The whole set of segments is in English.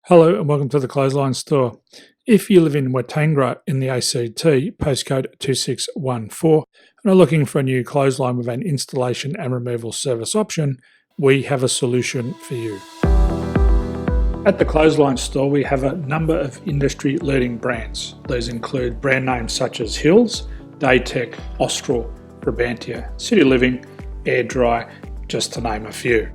Hello and welcome to the Clothesline Store. If you live in Weetangera in the ACT, postcode 2614, and are looking for a new clothesline with an installation and removal service option, we have a solution for you. At the Clothesline Store, we have a number of industry-leading brands. These include brand names such as Hills, Daytech, Austral, Brabantia, City Living, Air Dry, just to name a few.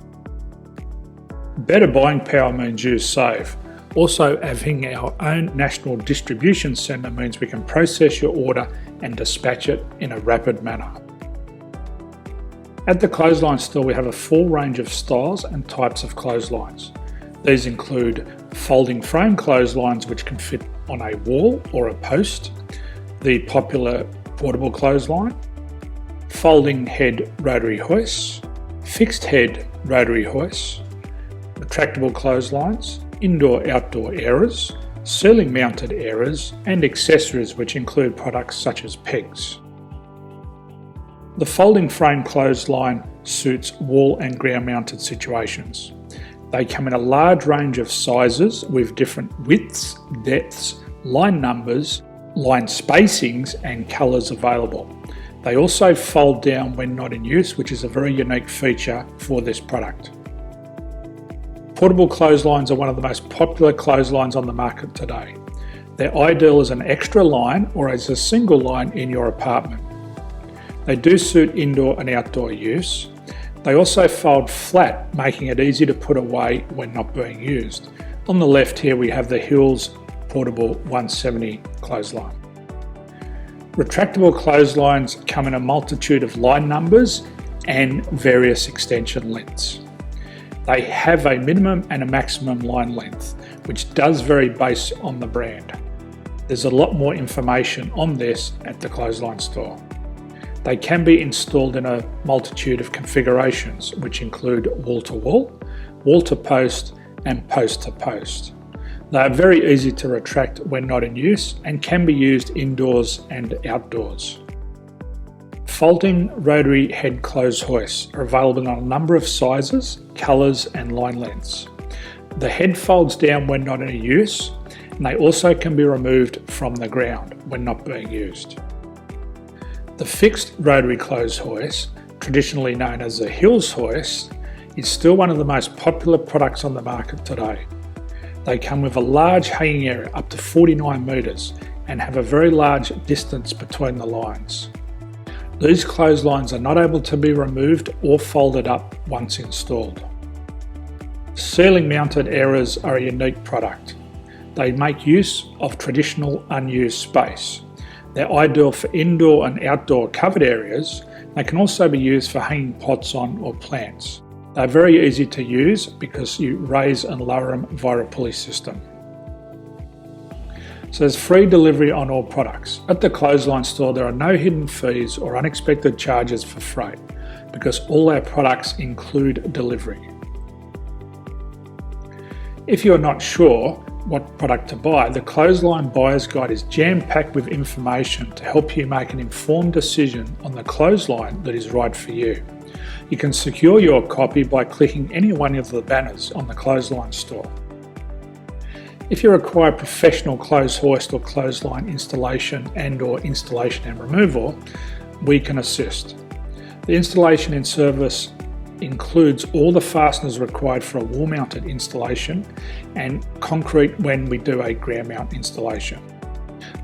Better buying power means you save. Also, having our own national distribution centre means we can process your order and dispatch it in a rapid manner. At the Clothesline Store, we have a full range of styles and types of clotheslines. These include folding frame clotheslines which can fit on a wall or a post, the popular portable clothesline, folding head rotary hoists, fixed head rotary hoists, retractable clotheslines, indoor-outdoor airers, ceiling mounted airers, and accessories which include products such as pegs. The folding frame clothesline suits wall and ground mounted situations. They come in a large range of sizes with different widths, depths, line numbers, line spacings and colours available. They also fold down when not in use, which is a very unique feature for this product. Portable clotheslines are one of the most popular clotheslines on the market today. They're ideal as an extra line or as a single line in your apartment. They do suit indoor and outdoor use. They also fold flat, making it easy to put away when not being used. On the left here we have the Hills Portable 170 clothesline. Retractable clotheslines come in a multitude of line numbers and various extension lengths. They have a minimum and a maximum line length, which does vary based on the brand. There's a lot more information on this at the Clothesline Store. They can be installed in a multitude of configurations, which include wall-to-wall, wall-to-post, and post-to-post. They are very easy to retract when not in use and can be used indoors and outdoors. Folding rotary head clothes hoists are available in a number of sizes, colours and line lengths. The head folds down when not in use, and they also can be removed from the ground when not being used. The fixed rotary clothes hoist, traditionally known as the Hills hoist, is still one of the most popular products on the market today. They come with a large hanging area up to 49 metres and have a very large distance between the lines. These clotheslines are not able to be removed or folded up once installed. Ceiling mounted airers are a unique product. They make use of traditional unused space. They're ideal for indoor and outdoor covered areas. They can also be used for hanging pots on or plants. They're very easy to use because you raise and lower them via a pulley system. So there's free delivery on all products. At the Clothesline Store, there are no hidden fees or unexpected charges for freight because all our products include delivery. If you're not sure what product to buy, the Clothesline Buyer's Guide is jam-packed with information to help you make an informed decision on the clothesline that is right for you. You can secure your copy by clicking any one of the banners on the Clothesline Store. If you require professional clothes hoist or clothesline installation and/or installation and removal, we can assist. The installation and service includes all the fasteners required for a wall-mounted installation and concrete when we do a ground mount installation.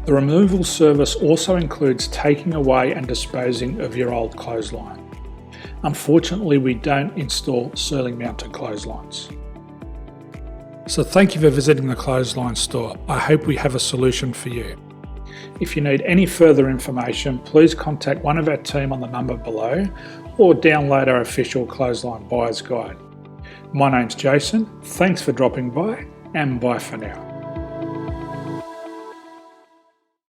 The removal service also includes taking away and disposing of your old clothesline. Unfortunately, we don't install ceiling mounted clotheslines. So thank you for visiting the Clothesline Store. I hope we have a solution for you. If you need any further information, please contact one of our team on the number below or download our official Clothesline Buyer's Guide. My name's Jason, thanks for dropping by and bye for now.